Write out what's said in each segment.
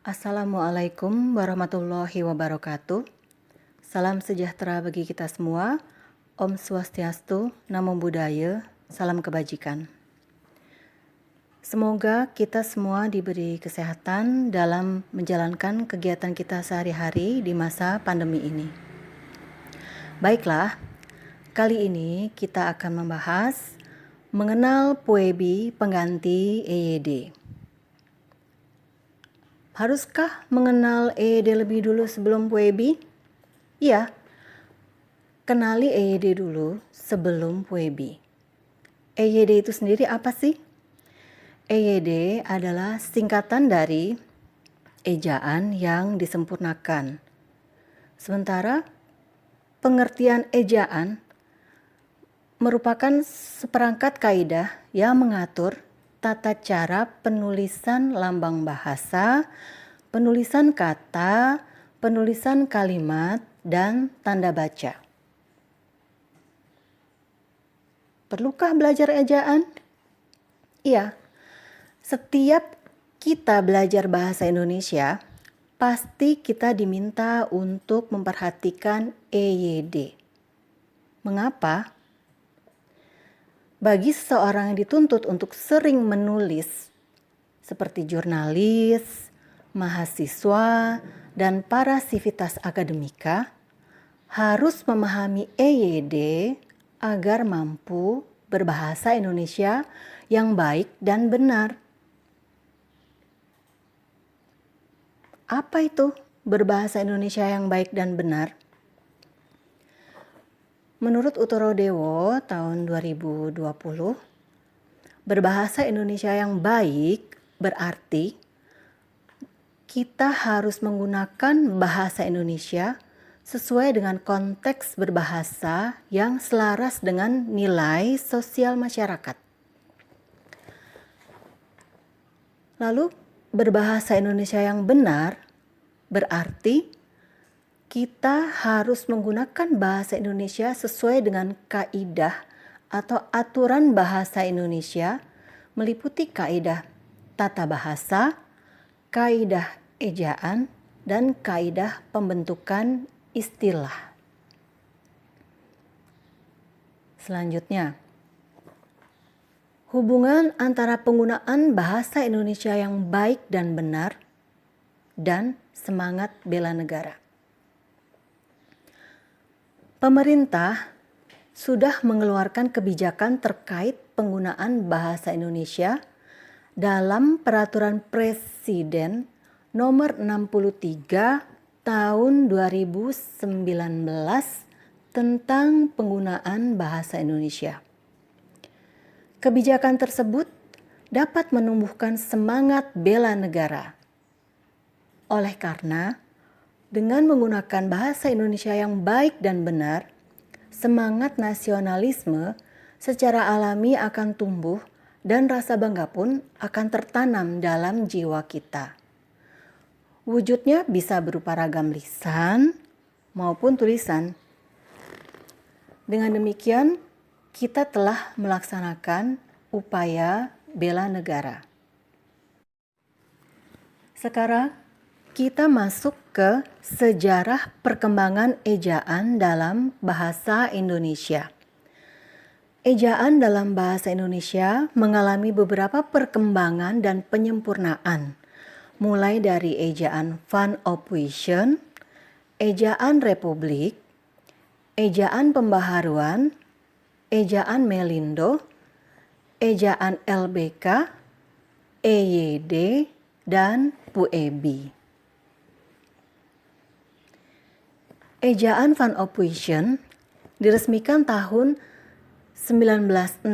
Assalamualaikum warahmatullahi wabarakatuh. Salam sejahtera bagi kita semua. Om Swastiastu, Namo Buddhaya, salam kebajikan. Semoga kita semua diberi kesehatan dalam menjalankan kegiatan kita sehari-hari di masa pandemi ini. Baiklah, kali ini kita akan membahas mengenal Puebi pengganti EYD. Haruskah mengenal EYD lebih dulu sebelum Puebi? Iya, kenali EYD dulu sebelum Puebi. EYD itu sendiri apa sih? EYD adalah singkatan dari ejaan yang disempurnakan. Sementara pengertian ejaan merupakan seperangkat kaidah yang mengatur tata cara penulisan lambang bahasa, penulisan kata, penulisan kalimat, dan tanda baca. Perlukah belajar ejaan? Iya, setiap kita belajar bahasa Indonesia, pasti kita diminta untuk memperhatikan EYD. Mengapa? Bagi seseorang yang dituntut untuk sering menulis, seperti jurnalis, mahasiswa, dan para sivitas akademika, harus memahami EYD agar mampu berbahasa Indonesia yang baik dan benar. Apa itu berbahasa Indonesia yang baik dan benar? Menurut Uttara Dewa tahun 2020, berbahasa Indonesia yang baik berarti kita harus menggunakan bahasa Indonesia sesuai dengan konteks berbahasa yang selaras dengan nilai sosial masyarakat. Lalu, berbahasa Indonesia yang benar berarti kita harus menggunakan bahasa Indonesia sesuai dengan kaidah atau aturan bahasa Indonesia, meliputi kaidah tata bahasa, kaidah ejaan, dan kaidah pembentukan istilah. Selanjutnya, hubungan antara penggunaan bahasa Indonesia yang baik dan benar dan semangat bela negara. Pemerintah sudah mengeluarkan kebijakan terkait penggunaan bahasa Indonesia dalam Peraturan Presiden Nomor 63 Tahun 2019 tentang penggunaan bahasa Indonesia. Kebijakan tersebut dapat menumbuhkan semangat bela negara. Oleh karena dengan menggunakan bahasa Indonesia yang baik dan benar, semangat nasionalisme secara alami akan tumbuh dan rasa bangga pun akan tertanam dalam jiwa kita. Wujudnya bisa berupa ragam lisan maupun tulisan. Dengan demikian, kita telah melaksanakan upaya bela negara. Sekarang, kita masuk ke sejarah perkembangan ejaan dalam bahasa Indonesia. Ejaan dalam bahasa Indonesia mengalami beberapa perkembangan dan penyempurnaan, mulai dari ejaan Van Ophuijsen, ejaan Republik, ejaan Pembaharuan, ejaan Melindo, ejaan LBK, EYD, dan Puebi. Ejaan Van Ophuijsen diresmikan tahun 1901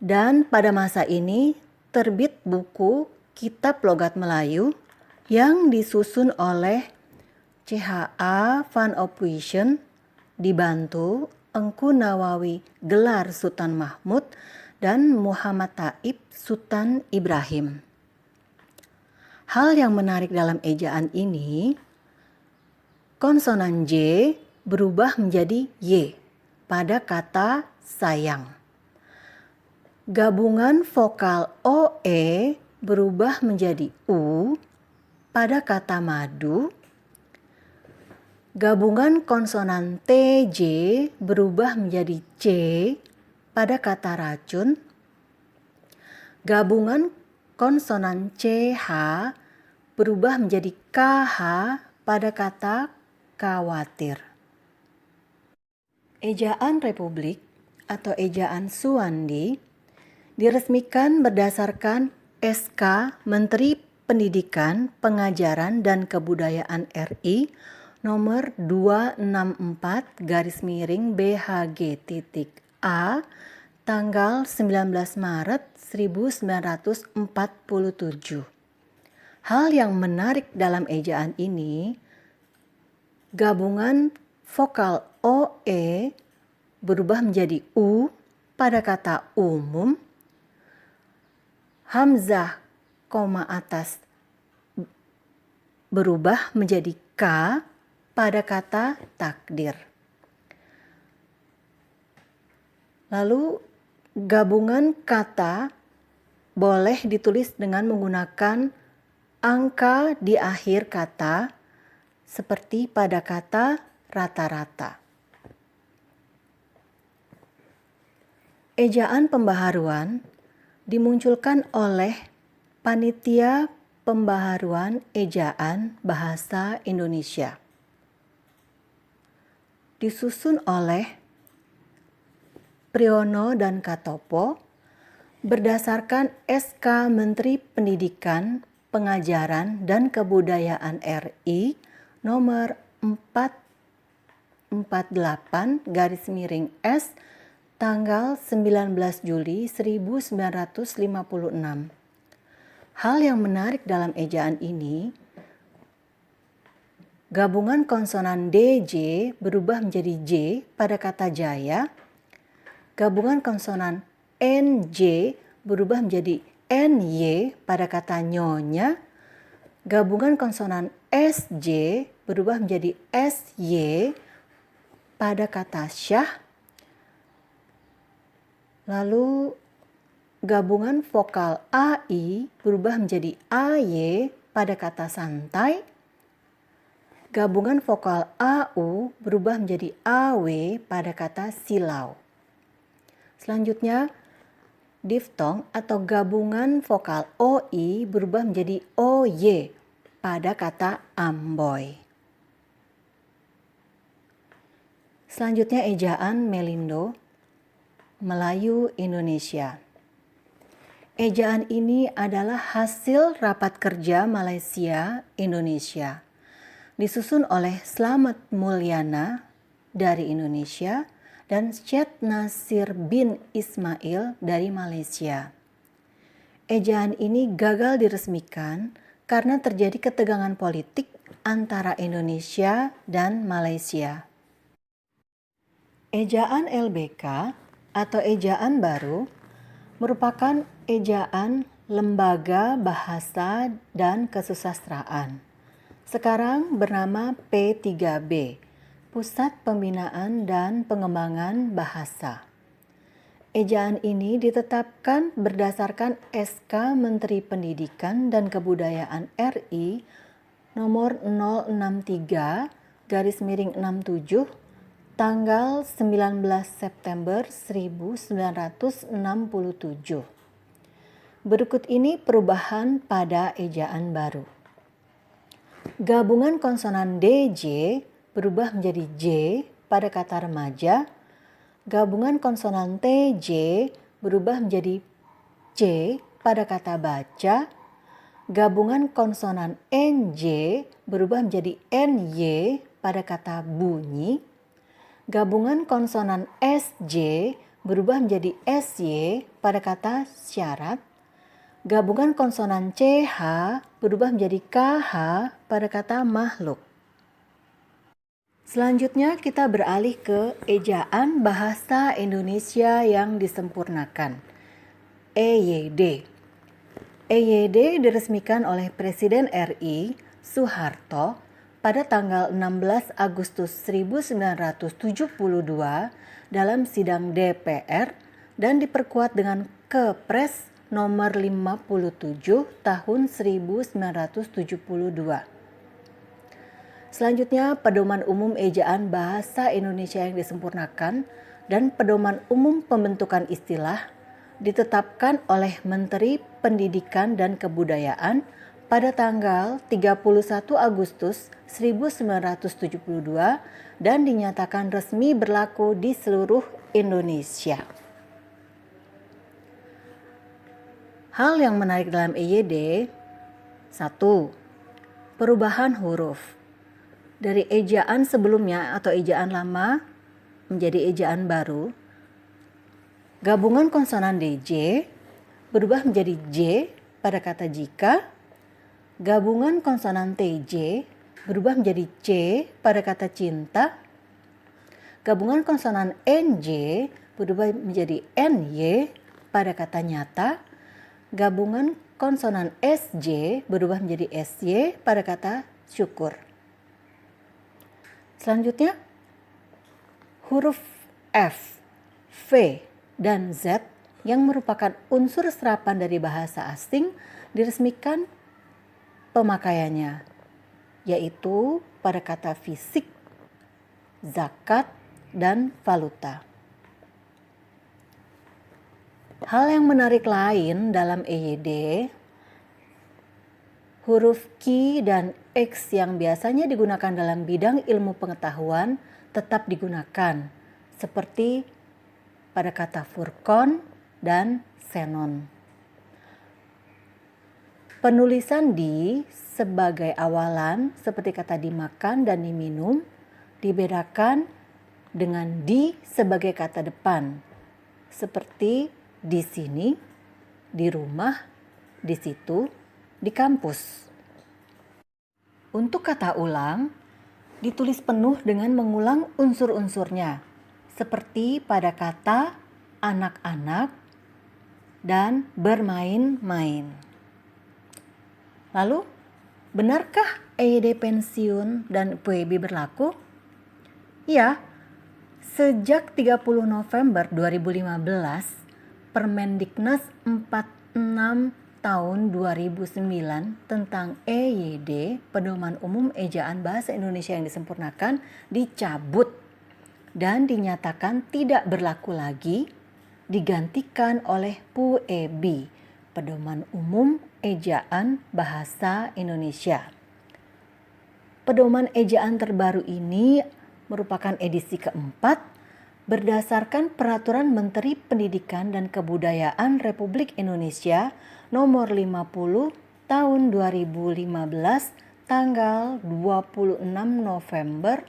dan pada masa ini terbit buku Kitab Logat Melayu yang disusun oleh C.H.A. Van Ophuijsen dibantu Engku Nawawi Gelar Sultan Mahmud dan Muhammad Taib Sultan Ibrahim. Hal yang menarik dalam ejaan ini, konsonan J berubah menjadi Y pada kata sayang. Gabungan vokal OE berubah menjadi U pada kata madu. Gabungan konsonan TJ berubah menjadi C pada kata racun. Gabungan konsonan CH berubah menjadi KH pada kata khawatir. Ejaan Republik atau ejaan Suwandi diresmikan berdasarkan SK Menteri Pendidikan, Pengajaran dan Kebudayaan RI nomor 264-BHG.A tanggal 19 Maret 1947. Hal yang menarik dalam ejaan ini, gabungan vokal OE berubah menjadi U pada kata umum, hamzah koma atas berubah menjadi K pada kata takdir. Lalu gabungan kata boleh ditulis dengan menggunakan angka di akhir kata seperti pada kata rata-rata. Ejaan pembaharuan dimunculkan oleh Panitia Pembaharuan Ejaan Bahasa Indonesia. Disusun oleh Priyono dan Katopo berdasarkan SK Menteri Pendidikan, Pengajaran dan Kebudayaan RI nomor 448-S tanggal 19 Juli 1956. Hal yang menarik dalam ejaan ini, gabungan konsonan DJ berubah menjadi J pada kata jaya. Gabungan konsonan NJ berubah menjadi NY pada kata nyonya. Gabungan konsonan SJ berubah menjadi SY pada kata syah. Lalu gabungan vokal AI berubah menjadi AY pada kata santai. Gabungan vokal AU berubah menjadi AW pada kata silau. Selanjutnya, diftong atau gabungan vokal OI berubah menjadi OY pada kata amboy. Selanjutnya ejaan Melindo, Melayu Indonesia. Ejaan ini adalah hasil rapat kerja Malaysia Indonesia. Disusun oleh Slamet Mulyana dari Indonesia dan Syed Nasir bin Ismail dari Malaysia. Ejaan ini gagal diresmikan karena terjadi ketegangan politik antara Indonesia dan Malaysia. Ejaan LBK atau ejaan baru merupakan ejaan Lembaga Bahasa dan Kesusastraan. Sekarang bernama P3B, Pusat Pembinaan dan Pengembangan Bahasa. Ejaan ini ditetapkan berdasarkan SK Menteri Pendidikan dan Kebudayaan RI nomor 063/67 tanggal 19 September 1967. Berikut ini perubahan pada ejaan baru. Gabungan konsonan DJ berubah menjadi J pada kata remaja. Gabungan konsonan TJ berubah menjadi C pada kata baca. Gabungan konsonan NJ berubah menjadi NY pada kata bunyi. Gabungan konsonan SJ berubah menjadi SY pada kata syarat. Gabungan konsonan CH berubah menjadi KH pada kata makhluk. Selanjutnya kita beralih ke ejaan bahasa Indonesia yang disempurnakan. EYD. EYD diresmikan oleh Presiden RI Soeharto pada tanggal 16 Agustus 1972 dalam sidang DPR dan diperkuat dengan Kepres nomor 57 tahun 1972. Selanjutnya, Pedoman Umum Ejaan Bahasa Indonesia yang disempurnakan dan Pedoman Umum Pembentukan Istilah ditetapkan oleh Menteri Pendidikan dan Kebudayaan pada tanggal 31 Agustus 1972 dan dinyatakan resmi berlaku di seluruh Indonesia. Hal yang menarik dalam EYD: 1. Perubahan huruf. Dari ejaan sebelumnya atau ejaan lama menjadi ejaan baru, gabungan konsonan DJ berubah menjadi J pada kata jika, gabungan konsonan TJ berubah menjadi C pada kata cinta, gabungan konsonan NJ berubah menjadi NY pada kata nyata, gabungan konsonan SJ berubah menjadi SY pada kata syukur. Selanjutnya, huruf F, V, dan Z yang merupakan unsur serapan dari bahasa asing diresmikan pemakaiannya, yaitu pada kata fisik, zakat, dan valuta. Hal yang menarik lain dalam EYD, huruf Q dan X yang biasanya digunakan dalam bidang ilmu pengetahuan tetap digunakan, seperti pada kata Furqan dan Xenon. Penulisan di sebagai awalan seperti kata dimakan dan diminum dibedakan dengan di sebagai kata depan, seperti di sini, di rumah, di situ, di kampus. Untuk kata ulang, ditulis penuh dengan mengulang unsur-unsurnya, seperti pada kata anak-anak dan bermain-main. Lalu, benarkah EYD pensiun dan PUEBI berlaku? Ya, sejak 30 November 2015, Permendiknas 46 tahun 2009 tentang EYD, Pedoman Umum Ejaan Bahasa Indonesia yang disempurnakan, dicabut dan dinyatakan tidak berlaku lagi, digantikan oleh PUEBI, Pedoman Umum Ejaan Bahasa Indonesia. Pedoman ejaan terbaru ini merupakan edisi keempat berdasarkan Peraturan Menteri Pendidikan dan Kebudayaan Republik Indonesia nomor 50 tahun 2015 tanggal 26 November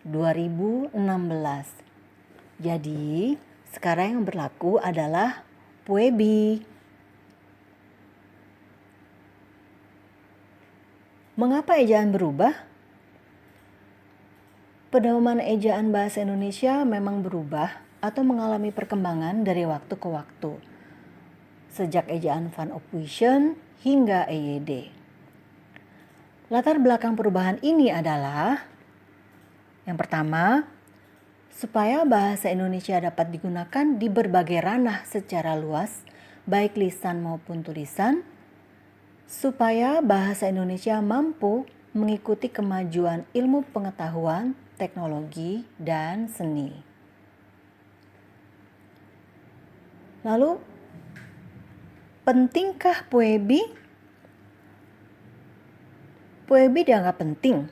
2016. Jadi, sekarang yang berlaku adalah PUEBI. Mengapa ejaan berubah? Pedoman ejaan bahasa Indonesia memang berubah atau mengalami perkembangan dari waktu ke waktu, sejak ejaan Van Ophuijsen hingga EYD. Latar belakang perubahan ini adalah: yang pertama, supaya bahasa Indonesia dapat digunakan di berbagai ranah secara luas, baik lisan maupun tulisan, supaya bahasa Indonesia mampu mengikuti kemajuan ilmu pengetahuan, teknologi, dan seni. Lalu, pentingkah PUEBI? PUEBI dianggap penting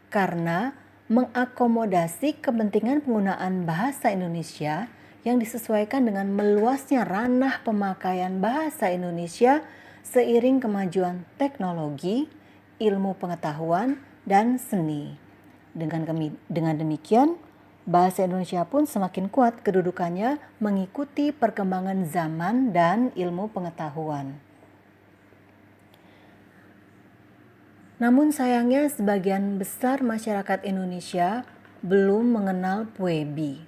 karena mengakomodasi kepentingan penggunaan bahasa Indonesia yang disesuaikan dengan meluasnya ranah pemakaian bahasa Indonesia seiring kemajuan teknologi, ilmu pengetahuan, dan seni. Dengan demikian, bahasa Indonesia pun semakin kuat kedudukannya mengikuti perkembangan zaman dan ilmu pengetahuan. Namun sayangnya sebagian besar masyarakat Indonesia belum mengenal PUEBI,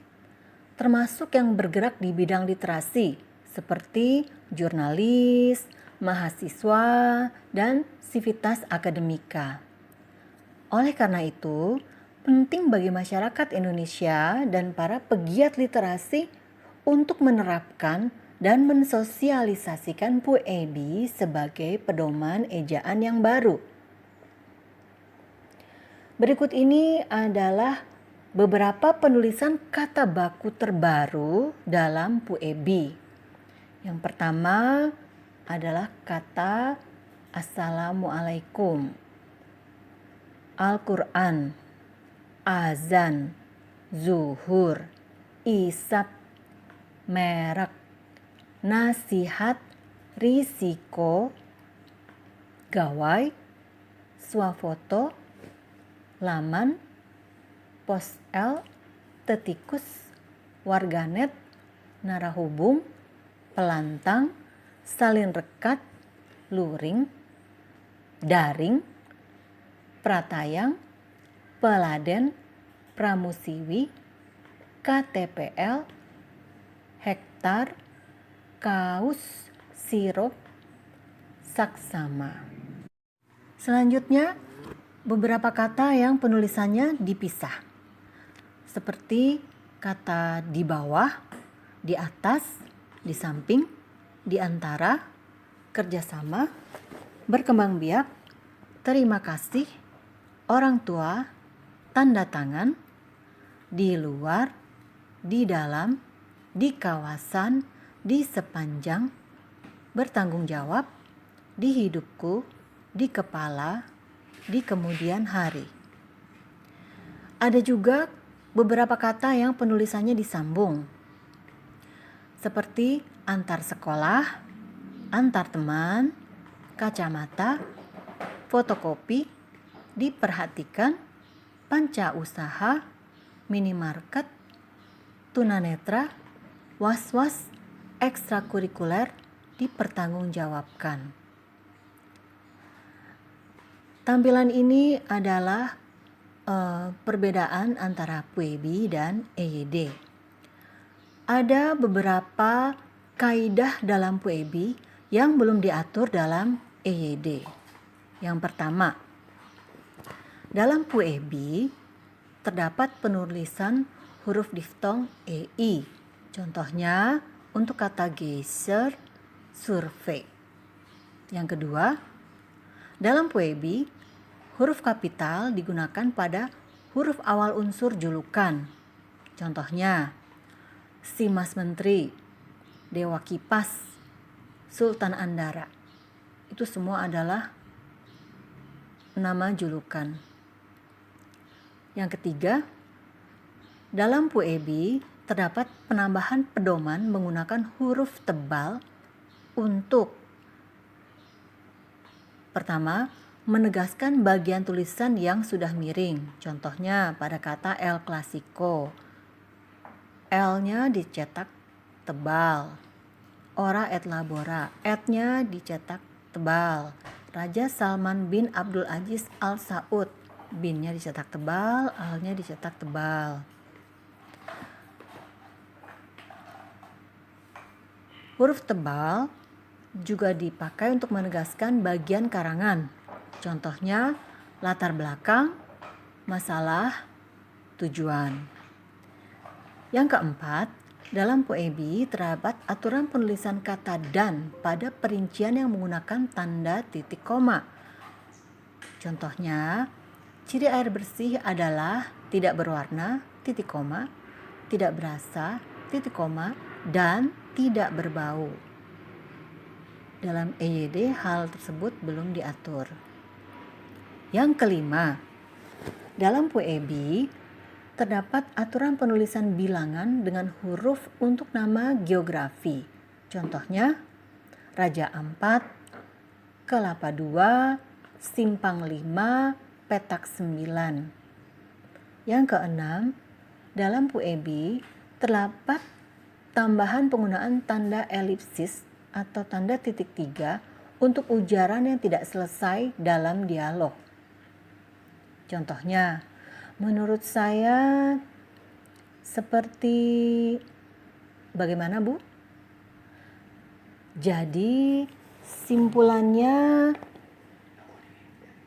termasuk yang bergerak di bidang literasi seperti jurnalis, mahasiswa, dan sivitas akademika. Oleh karena itu, penting bagi masyarakat Indonesia dan para pegiat literasi untuk menerapkan dan mensosialisasikan puebi sebagai pedoman ejaan yang baru. Berikut ini adalah beberapa penulisan kata baku terbaru dalam puebi. Yang pertama adalah kata Assalamualaikum, Al-Quran, azan, zuhur, isap, merek, nasihat, risiko, gawai, swafoto, laman, pos-el, tetikus, warganet, narahubung, pelantang, salin rekat, luring, daring, pratayang, peladen, pramusiwi, KTPL, hektar, kaus, sirup, saksama. Selanjutnya, beberapa kata yang penulisannya dipisah. Seperti kata di bawah, di atas, di samping, di antara, kerjasama, berkembang biak, terima kasih, orang tua, tanda tangan, di luar, di dalam, di kawasan, di sepanjang, bertanggung jawab, di hidupku, di kepala, di kemudian hari. Ada juga beberapa kata yang penulisannya disambung, seperti antar sekolah, antar teman, kacamata, fotokopi, diperhatikan, panca usaha, minimarket, tunanetra, was-was, ekstrakurikuler, dipertanggungjawabkan. Tampilan ini adalah perbedaan antara puebi dan EYD. Ada beberapa kaidah dalam puebi yang belum diatur dalam EYD. Yang pertama, dalam puebi terdapat penulisan huruf diftong EI. Contohnya untuk kata geyser, survei. Yang kedua, dalam puebi huruf kapital digunakan pada huruf awal unsur julukan. Contohnya si Mas Menteri, Dewa Kipas, Sultan Andara. Itu semua adalah nama julukan. Yang ketiga, dalam puebi terdapat penambahan pedoman menggunakan huruf tebal untuk pertama, menegaskan bagian tulisan yang sudah miring. Contohnya pada kata El Clasico, L-nya dicetak tebal. Ora et labora, et-nya dicetak tebal. Raja Salman bin Abdul Aziz Al Saud, bin-nya dicetak tebal, al-nya dicetak tebal. Huruf tebal juga dipakai untuk menegaskan bagian karangan. Contohnya latar belakang, masalah, tujuan. Yang keempat, dalam puebi terdapat aturan penulisan kata dan pada perincian yang menggunakan tanda titik koma. Contohnya, ciri air bersih adalah tidak berwarna, titik koma, tidak berasa, titik koma, dan tidak berbau. Dalam EYD hal tersebut belum diatur. Yang kelima, dalam puebi terdapat aturan penulisan bilangan dengan huruf untuk nama geografi. Contohnya, Raja Ampat, Kelapa 2, Simpang 5, Petak 9. Yang keenam, dalam puebi terdapat tambahan penggunaan tanda elipsis atau tanda titik 3 untuk ujaran yang tidak selesai dalam dialog. Contohnya, menurut saya seperti bagaimana, Bu? Jadi simpulannya,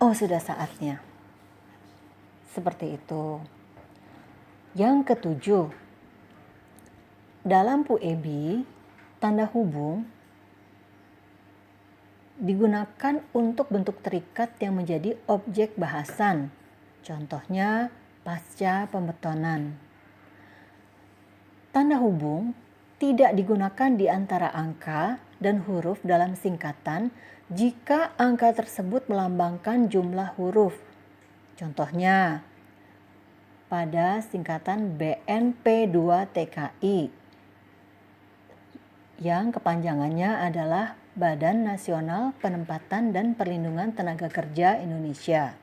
sudah saatnya. Seperti itu. Yang ketujuh, dalam puebi tanda hubung digunakan untuk bentuk terikat yang menjadi objek bahasan. Contohnya pasca pembetonan. Tanda hubung tidak digunakan di antara angka dan huruf dalam singkatan jika angka tersebut melambangkan jumlah huruf. Contohnya pada singkatan BNP2TKI yang kepanjangannya adalah Badan Nasional Penempatan dan Perlindungan Tenaga Kerja Indonesia.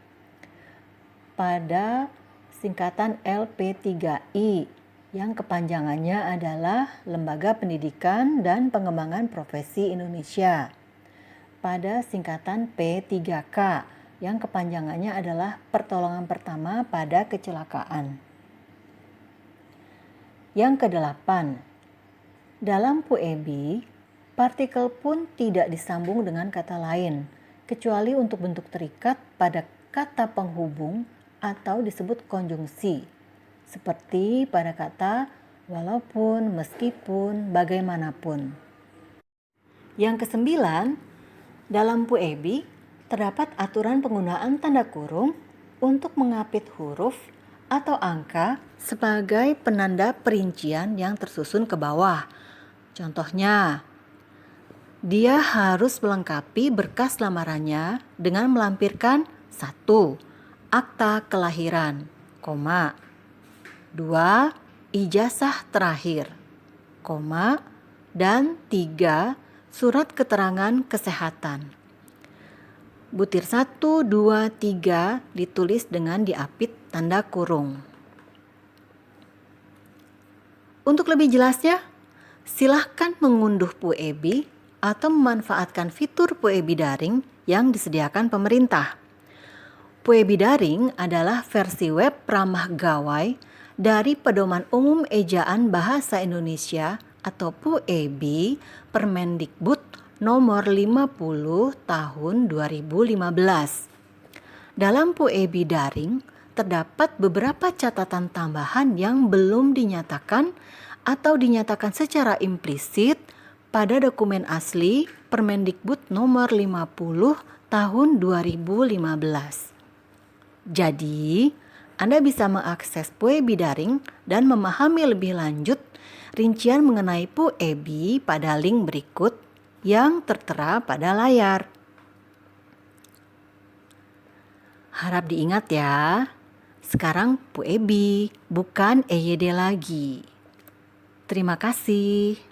Pada singkatan LP3I yang kepanjangannya adalah Lembaga Pendidikan dan Pengembangan Profesi Indonesia. Pada singkatan P3K yang kepanjangannya adalah Pertolongan Pertama pada Kecelakaan. Yang kedelapan, dalam PUEB, partikel pun tidak disambung dengan kata lain, kecuali untuk bentuk terikat pada kata penghubung atau disebut konjungsi, seperti pada kata walaupun, meskipun, bagaimanapun. Yang kesembilan, dalam PUEB terdapat aturan penggunaan tanda kurung untuk mengapit huruf atau angka sebagai penanda perincian yang tersusun ke bawah. Contohnya, dia harus melengkapi berkas lamarannya dengan melampirkan 1. Akta kelahiran, 2. Ijazah terakhir, dan 3. Surat keterangan kesehatan. Butir 1, 2, 3 ditulis dengan diapit tanda kurung. Untuk lebih jelasnya, silahkan mengunduh PUEB atau memanfaatkan fitur PUEB daring yang disediakan pemerintah. PUEB daring adalah versi web ramah gawai dari Pedoman Umum Ejaan Bahasa Indonesia atau PUEB Permendikbud nomor 50 tahun 2015. Dalam PUEB daring terdapat beberapa catatan tambahan yang belum dinyatakan atau dinyatakan secara implisit pada dokumen asli Permendikbud nomor 50 tahun 2015. Jadi, Anda bisa mengakses PUEB daring dan memahami lebih lanjut rincian mengenai PUEB pada link berikut yang tertera pada layar. Harap diingat ya, sekarang PUEB bukan EYD lagi. Terima kasih.